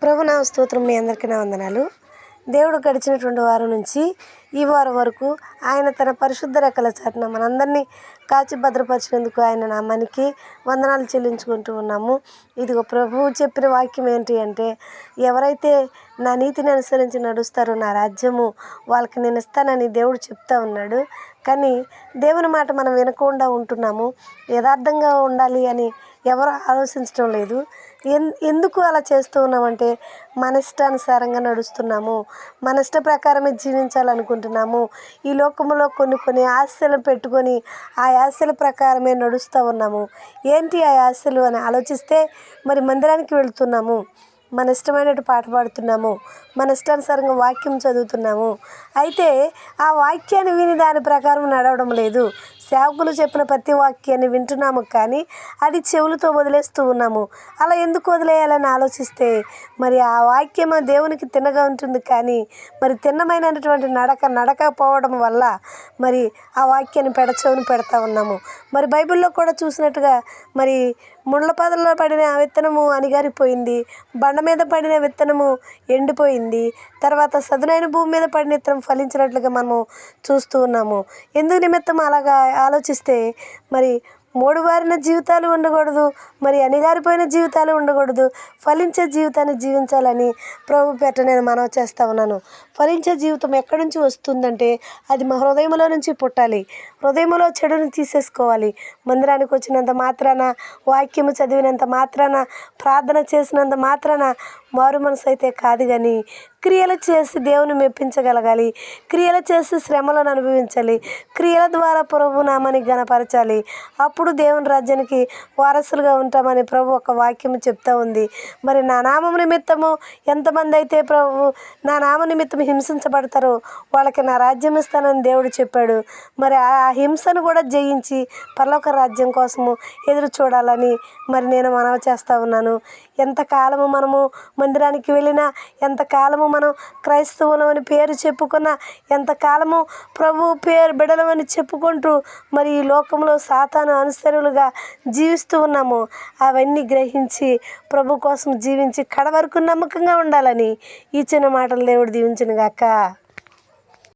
ప్రభు నా స్తోత్రం. మీ అందరికీ నా వందనాలు. దేవుడు గడిచినటువంటి వారం నుంచి ఈ వారం వరకు ఆయన తన పరిశుద్ధ రెక్కల చాటున మనందరినీ కాచి భద్రపరిచినందుకు ఆయన నామానికి వందనాలు చెల్లించుకుంటూ ఉన్నాము. ఇదిగో ప్రభువు చెప్పిన వాక్యం ఏంటి అంటే, ఎవరైతే నా నీతిని అనుసరించి నడుస్తారో నా రాజ్యము వాళ్ళకి నేను ఇస్తానని దేవుడు చెప్తా ఉన్నాడు. కానీ దేవుని మాట మనం వినకుండా ఉంటున్నాము. యథార్థంగా ఉండాలి అని ఎవరు ఆలోచించడం లేదు. ఎందుకు అలా చేస్తూ ఉన్నామంటే, మన ఇష్టానుసారంగా నడుస్తున్నాము, మన ఇష్ట ప్రకారమే జీవించాలనుకుంటున్నాము. ఈ లోకంలో కొన్ని ఆశలు పెట్టుకొని ఆ ఆశల ప్రకారమే నడుస్తూ ఉన్నాము. ఏంటి ఆ ఆశలు అని ఆలోచిస్తే, మరి మందిరానికి వెళుతున్నాము, మన ఇష్టమైనట్టు పాట పాడుతున్నాము, మన ఇష్టానుసారంగా వాక్యం చదువుతున్నాము. అయితే ఆ వాక్యాన్ని విని దాని ప్రకారం నడవడం లేదు. సేవకులు చెప్పిన ప్రతి వాక్యాన్ని వింటున్నాము, కానీ అది చెవులతో వదిలేస్తూ ఉన్నాము. అలా ఎందుకు వదిలేయాలని ఆలోచిస్తే, మరి ఆ వాక్యము దేవునికి తిన్నగా ఉంటుంది, కానీ మరి తిన్నమైనటువంటి నడకపోవడం వల్ల మరి ఆ వాక్యాన్ని పెడచెవిని పెడతా ఉన్నాము. మరి బైబిల్లో కూడా చూసినట్టుగా మరి ముళ్ళ పొదల్లో పడిన విత్తనము అణిగారిపోయింది, బండ మీద పడిన విత్తనము ఎండిపోయింది, తర్వాత సదునైన భూమి మీద పడిన విత్తనం ఫలించినట్లుగా మనము చూస్తూ ఉన్నాము. ఎందుకు నిమిత్తం అలాగా ఆలోచిస్తే, మరి మూడుబారిన జీవితాలు ఉండకూడదు, మరి అణిగారిపోయిన జీవితాలు ఉండకూడదు, ఫలించే జీవితాన్ని జీవించాలని ప్రభు పేట నేను మనవి చేస్తూ ఉన్నాను. ఫలించే జీవితం ఎక్కడి నుంచి వస్తుందంటే, అది మా హృదయంలో నుంచి పుట్టాలి. హృదయంలో చెడుని తీసేసుకోవాలి. మందిరానికి వచ్చినంత మాత్రాన, వాక్యము చదివినంత మాత్రాన, ప్రార్థన చేసినంత మాత్రాన మారు మనసు అయితే కాదు, కానీ క్రియలు చేసి దేవుని మెప్పించగలగాలి. క్రియలు చేసి శ్రమలను అనుభవించాలి. క్రియల ద్వారా ప్రభు నామాన్ని ఘనపరచాలి. అప్పుడు దేవుని రాజ్యానికి వారసులుగా ఉంటామని ప్రభు ఒక వాక్యం చెప్తా ఉంది. మరి నా నామం నిమిత్తము ఎంతమంది అయితే ప్రభు నా నామ నిమిత్తం హింసించబడతారో వాళ్ళకి నా రాజ్యం ఇస్తానని దేవుడు చెప్పాడు. మరి ఆ హింసను కూడా జయించి పరలోక రాజ్యం కోసము ఎదురు చూడాలని మరి నేను మనవి చేస్తూ ఉన్నాను. ఎంతకాలము మనము మందిరానికి వెళ్ళినా, ఎంతకాలము మనం క్రైస్తవులమని పేరు చెప్పుకున్నా, ఎంతకాలము ప్రభు పేరు బిడలమని చెప్పుకుంటూ మరి ఈ లోకంలో సాతాను అనుసరులుగా జీవిస్తూ ఉన్నాము. అవన్నీ గ్రహించి ప్రభు కోసం జీవించి కడ వరకు నమ్మకంగా ఉండాలని ఈ చిన్న మాటలు దేవుడు దీవించును గాక.